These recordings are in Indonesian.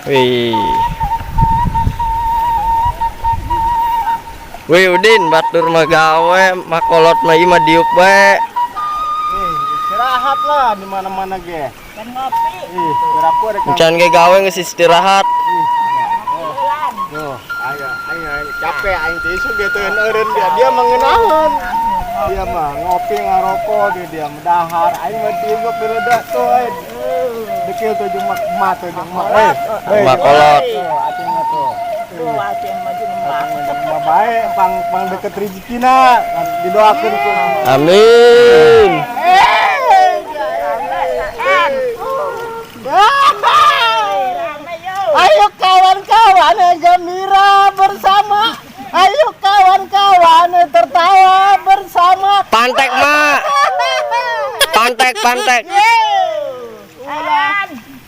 Wih. Wih Udin batur mah gawe makolot mah ieu mah diuk bae. Istirahat lah di mana-mana ge. Dan ngopi. Beraku ada kan. Encan ge gawe geus istirahat. Tuh, ayo capek aing teh isu ge teu eureun dia mengenahan. Dia mah ngopi ngarokok dia mendahar aing mah dieu ge pireda tuh. Dekil tuh jeung mak tuh jeung mak. Makolot. Acing mah tuh. Tuh acing maju mak. Bae pang deket rezekina didoakeun ku. Amin. Ayo kawan-kawan gembira bersama. Ayo kawan-kawan tertawa bersama. Pantek mak. Pantek.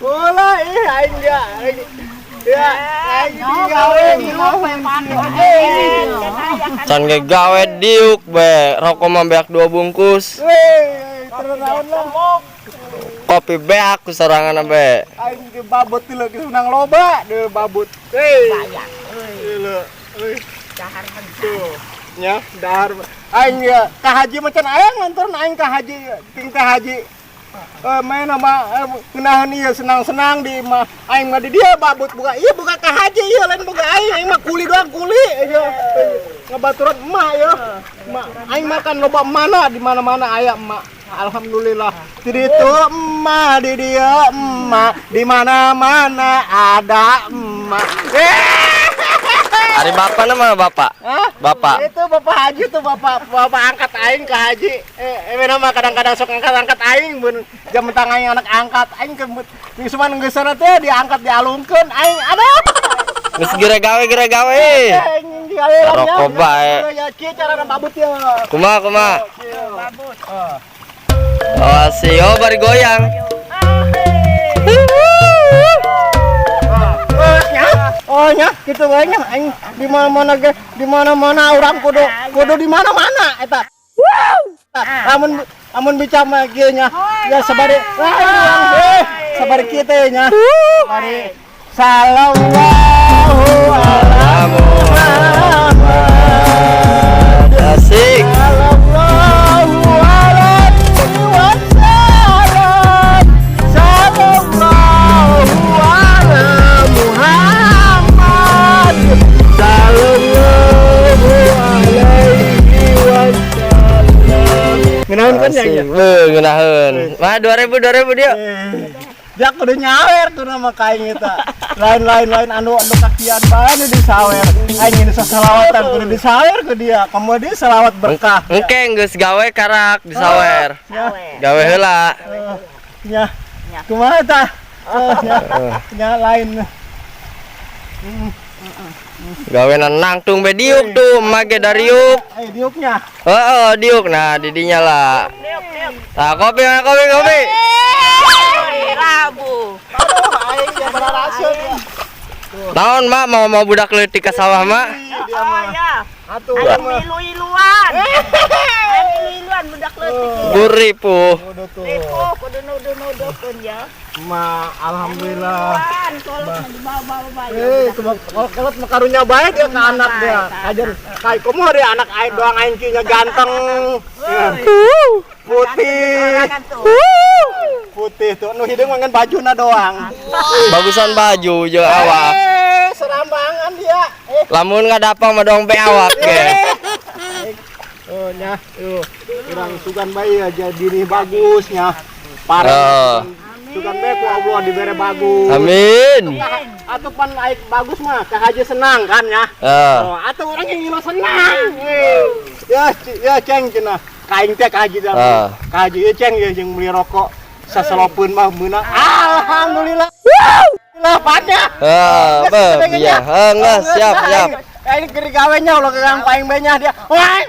Bola aing dia. Ya, aing gawe Can ge gawe diuk be. Rokok mah beak 2 bungkus. terus naon lah. Kopi beak ku sorangan be. Aing ge babut teh lagi senang loba deu babut. Bayang. Euy. Dahar Tuh. Nya, dahar. Aing ya ka haji macan aya ngantur aing ka haji ting teh haji. Main sama kenahan ieu senang-senang di mah aing mah di dia babut buka ieu buka ka haji ieu lain buka aing mah kuli doang kuli ieu. Ngabaturan emak ya. Emak aing makan loba mana di mana-mana aya emak. Alhamdulillah. Di ditu emak di dia emak di mana-mana ada emak. Ari bapak nama bapak. Hah? Bapak. Itu bapak haji tuh bapak angkat aing ke haji. Nama kadang-kadang sok angkat aing mun jam mentang aing anak angkat aing ke cuman geus sana teh diangkat dialungkeun aing aduh. Geus geura gawe. Aing digawe Rokok bae. Ya kieu carana babut ya. Kumaha? babut. Oh, sio bari goyang. Oh nya, gitu bae nya aing di mana-mana urang kudu di mana-mana eta. Amun bicara mah kieu nya. Ya sabari. Sabari kieu teh nya. Sabari. Sallallahu ala Muhammad. Asik. Sallallahu alaihi wasallam. Sallallahu ala Muhammad. Sallallahu alaihi wasallam. Ngenaun kan ya? Ngeunaheun. Mah 2000 dia. Dia kudu nyawer tuh nama kain eta. Lain anu kakian bae nu disawer. Aing ini sasalawatan kudu disawer ke dia. Kemudian selawat berkah. Engke geus gawe karak disawer. Gawe heula. Nya. Kumaha tah? Nya lain. Gawean nangtung be diuk tuh, mage dariuk. Diuknya. Heeh, diuk. Nah, didinya lah. Nah, kopi. Rabu. Aduh, aing dia berhasil dia. Naon mak mau budak leutik ka sawah mak? Ya. Atuh Ayam mah. ilu-iluan. Ayam ilu-iluan budak leutik. Gurih puh. Udah tuh. Lipo kudu nuduh-nuduhkeun ya. Ma alhamdulillah. Iluan kolot di bawah-bawah. Kalau makarunya baik dia ke anak dia. Kajen kai komo dia anak aing doang aing kieu ganteng. Putih. Putih tuh nu hideung ngan bajuna doang. Bagusan baju jeung awak. Serambangan dia. Lamun ngadapang mah dong be awak ge. Oh nya, kurang sugan bayi aja diri bagusnya. Oh. Parah. Sugan bae ku Allah dibere bagus. Amin. Atuh pan aik bagus mah ka haji senang kan ya. Oh. Atuh urang yang ngilu senang. Ya ceng cenah. Kaing teh ka haji dah. Ka haji ceng ya jeung beli rokok saselopeun mah meunang. Alhamdulillah. Lah padnya. Iya. Geus siap. Ini kiri gawenya ulah kang paing banyak dia. Wah.